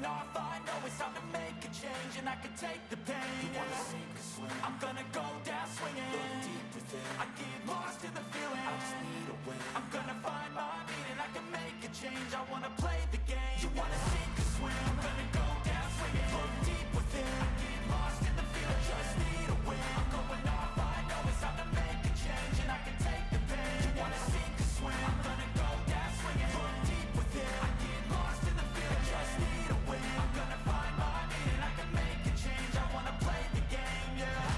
going off, I know it's time to make a change, and I can take the pain. You wanna sink or swim? I'm gonna go down swinging. Look deep within. I get lost in the feeling. I just need a win. I'm gonna find my meaning. I can make a change. I wanna play the game. You wanna sink or swim? I'm gonna go down swinging. Look deep within. I get lost in the feeling. I just need a win. I'm going off, I know it's time to make a change, and I can take the pain. You wanna sink or swim? I'm gonna go down swinging. Look deep within. I get lost in the feeling. I just need a win. I'm gonna find my meaning. I can make a change. I wanna play the game, yeah.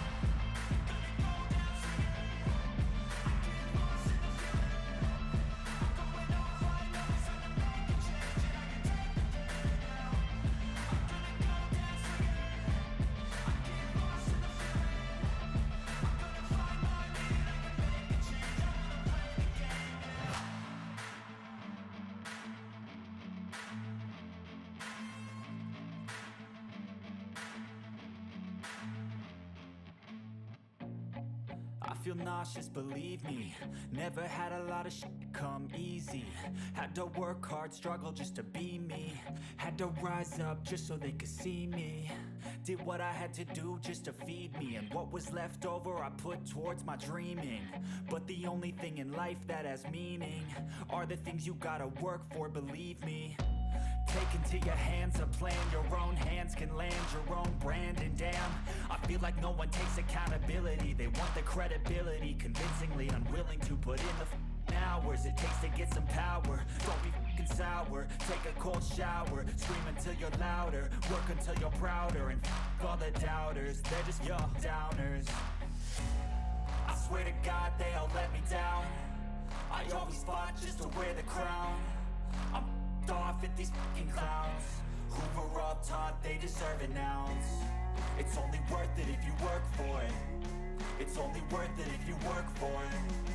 I feel nauseous, believe me. Never had a lot of shit come easy. Had to work hard, struggle just to be me. Had to rise up just so they could see me. Did what I had to do just to feed me, and what was left over I put towards my dreaming. But the only thing in life that has meaning are the things you gotta work for, believe me. Take into your hands a plan, your own hands can land your own brand. And damn, I feel like no one takes accountability. They want the credibility, convincingly unwilling to put in the hours it takes to get some power. Don't be f***ing sour, take a cold shower. Scream until you're louder, work until you're prouder. And f*** all the doubters, they're just your downers. I swear to God they all let me down. I always fought just to wear the crown. I'm off at these fucking clowns who were all taught they deserve an ounce. It's only worth it if you work for it. It's only worth it if you work for it.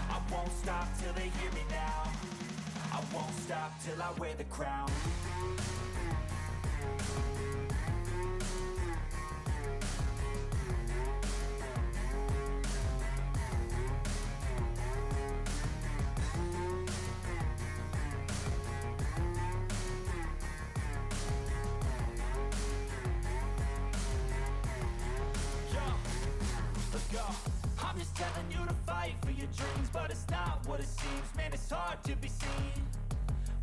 I won't stop till they hear me now. I won't stop till I wear the crown. I'm just telling you to fight for your dreams, but it's not what it seems. Man, it's hard to be seen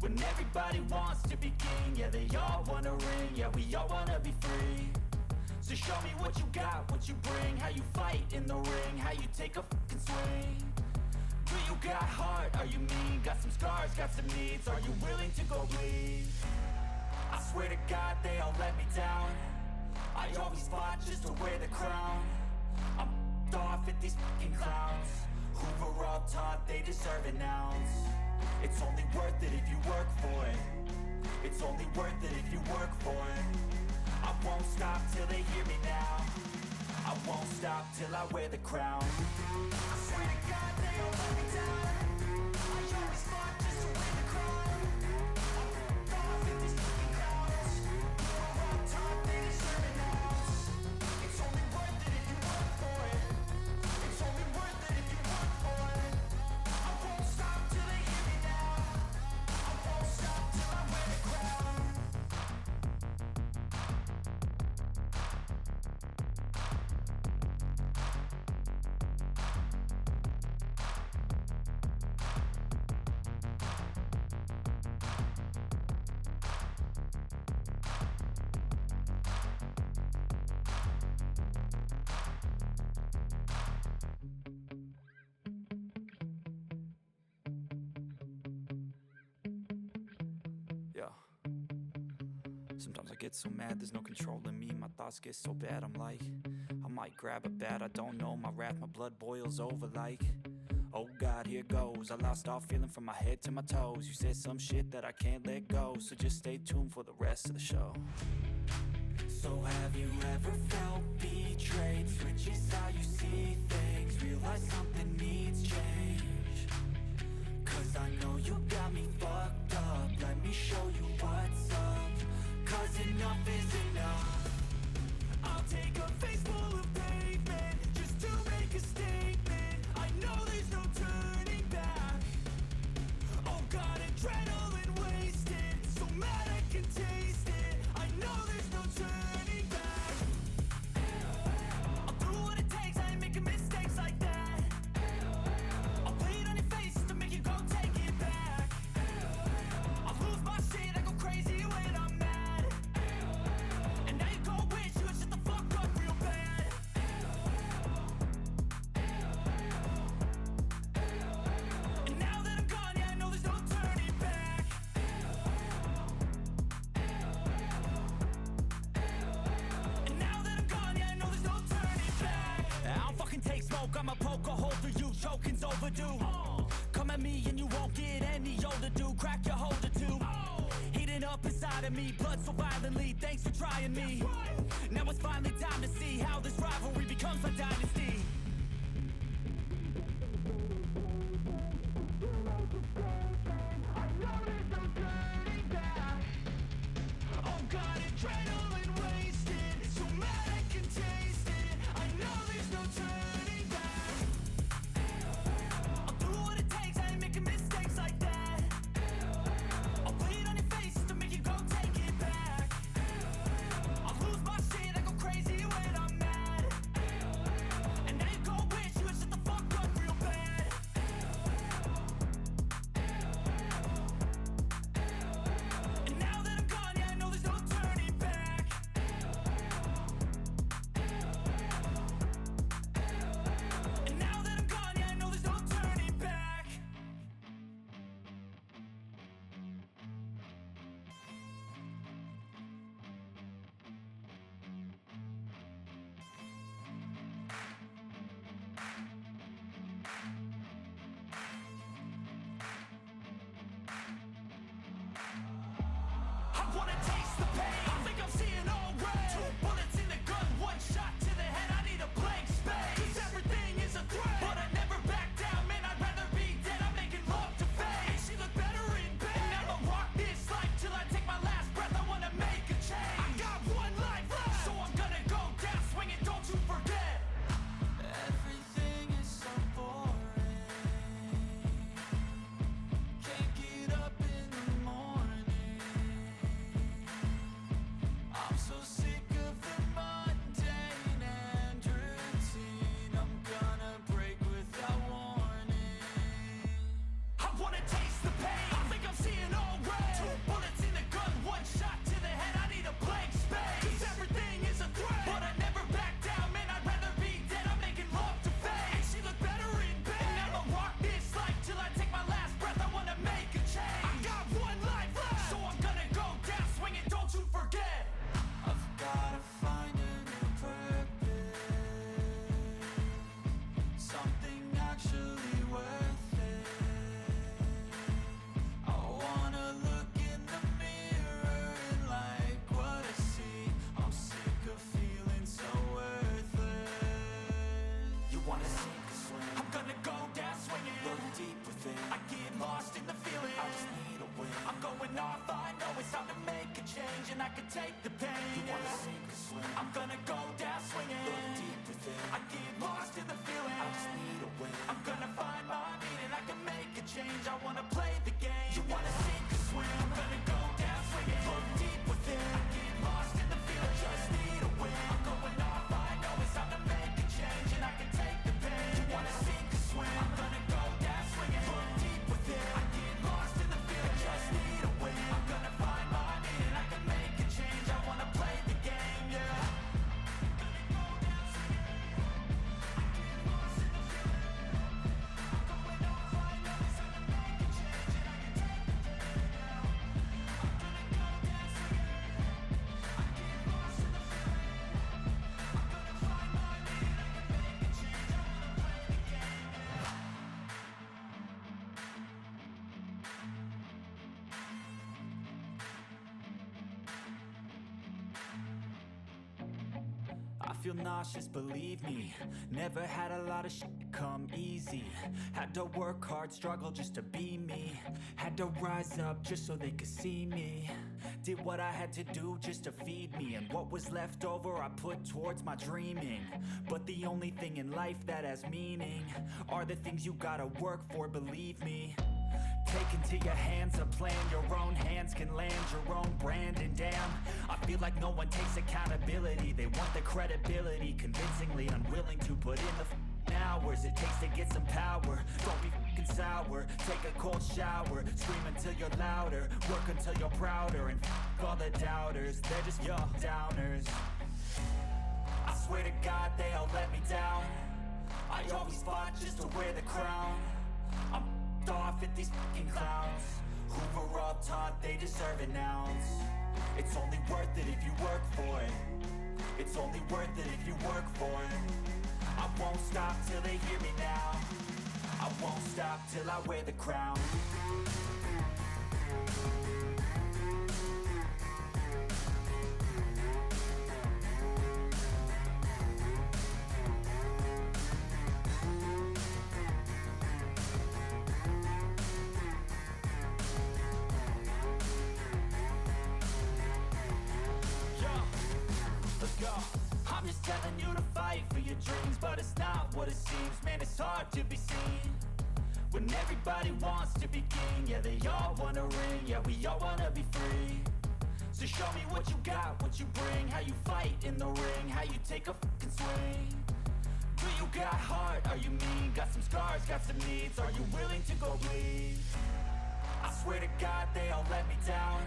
when everybody wants to be king. Yeah, they all wanna ring, yeah, we all wanna be free. So show me what you got, what you bring, how you fight in the ring, how you take a fucking swing. Do you got heart, are you mean? Got some scars, got some needs, are you willing to go bleed? I swear to God they all let me down. I always fought just to wear the crown. I'm off at these fucking clowns who were all taught they deserve an ounce. It's only worth it if you work for it. It's only worth it if you work for it. I won't stop till they hear me now. I won't stop till I wear the crown. I swear to God they all let me down. I always fought just to wear the crown. I'm off at these fucking clowns who were all taught they deserve an ounce. It's only worth it if you work for it. It's only worth it if you work for it. I won't stop till they hear me now. I won't stop till I wear the crown. Sometimes I get so mad, there's no controlling me. My thoughts get so bad, I'm like, I might grab a bat, I don't know. My wrath, my blood boils over like, oh God, here goes. I lost all feeling from my head to my toes. You said some shit that I can't let go, so just stay tuned for the rest of the show. So have you ever felt betrayed? Switches how you see things, realize something needs change. Cause I know you got me fucked up, let me show you what's up. Cause enough is enough. I'll take a face full of pavement just to make a statement. I know there's no turning back. Oh God, adrenaline wasted, so mad I can taste it. I smoke, I'ma poke a hole through you. Choking's overdue. Come at me and you won't get any older, dude. Crack your holder too. Heating up inside of me, blood so violently. Thanks for trying me. Now it's finally time to see how this rivalry becomes a dynasty. I feel nauseous, believe me. Never had a lot of shit come easy. Had to work hard, struggle just to be me. Had to rise up just so they could see me. Did what I had to do just to feed me. And what was left over I put towards my dreaming. But the only thing in life that has meaning are the things you gotta work for, believe me. Take into your hands a plan, your own hands can land your own brand. And damn, I feel like no one takes accountability. They want the credibility, convincingly unwilling to put in the hours it takes to get some power. Don't be fucking sour, take a cold shower. Scream until you're louder, work until you're prouder. And all the doubters, they're just your downers. I swear to God they all let me down. I always fought just to wear the crown. I'm off at these fucking clowns who were all taught they deserve an ounce. It's only worth it if you work for it. It's only worth it if you work for it. I won't stop till they hear me now. I won't stop till I wear the crown. I'm just telling you to fight for your dreams, but it's not what it seems. Man, it's hard to be seen when everybody wants to be king. Yeah, they all wanna ring, yeah, we all wanna be free. So show me what you got, what you bring, how you fight in the ring, how you take a fucking swing. Do you got heart, are you mean? Got some scars, got some needs, are you willing to go bleed? I swear to God they all let me down.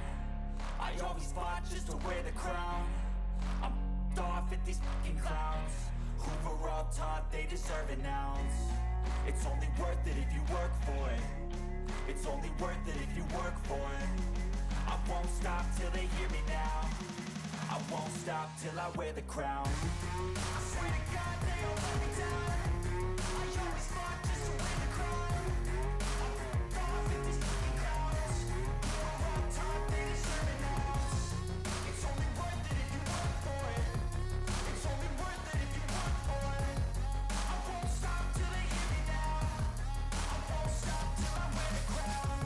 I always fought just to wear the crown. I'm off at these fucking clowns who were all taught they deserve an ounce. It's only worth it if you work for it. It's only worth it if you work for it. I won't stop till they hear me now. I won't stop till I wear the crown. I swear to God they all let me down. I always fought just to wear the crown. I'm off at these fucking clowns who were all taught they deserve an ounce. It's only worth it if you work for it. It's only worth it if you work for it. I won't stop till they hear me now. I won't stop till I wear the crown.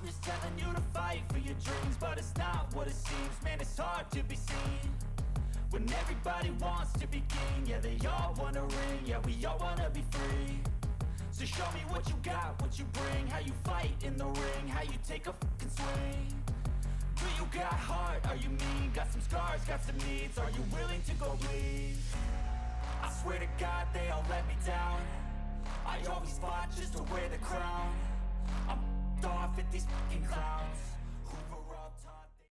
I'm just telling you to fight for your dreams, but it's not what it seems. Man, it's hard to be seen when everybody wants to be king. Yeah, they all wanna ring, yeah, we all wanna be free. So show me what you got, what you bring, how you fight in the ring, how you take a fucking swing. Do you got heart, are you mean? Got some scars, got some needs, are you willing to go bleed? I swear to God they all let me down. I always fought just to wear the crown. I'm off at these fucking clowns